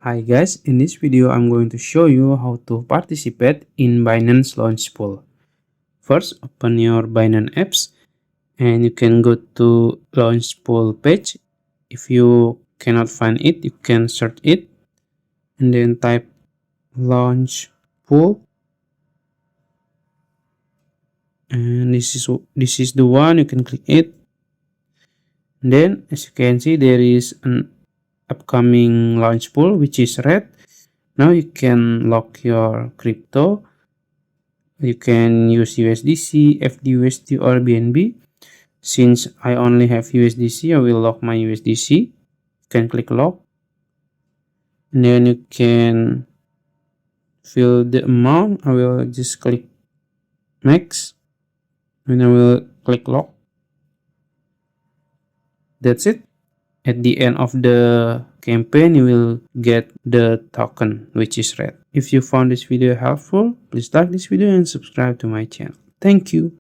Hi guys, in this video I'm going to show you how to participate in Binance Launchpool. First, open your Binance apps and you can go to Launchpool page. If you cannot find it, you can search it and then type Launchpool, and this is the one. You can click it. And then as you can see, there is an upcoming Launchpool which is red. Now you can lock your crypto. You can use USDC, FDUSD or BNB. Since I only have USDC, I will lock my USDC. You can click lock. And then you can fill the amount. I will just click max. And I will click lock. That's it. At the end of the campaign, you will get the token, which is red. If you found this video helpful, please like this video and subscribe to my channel. Thank you.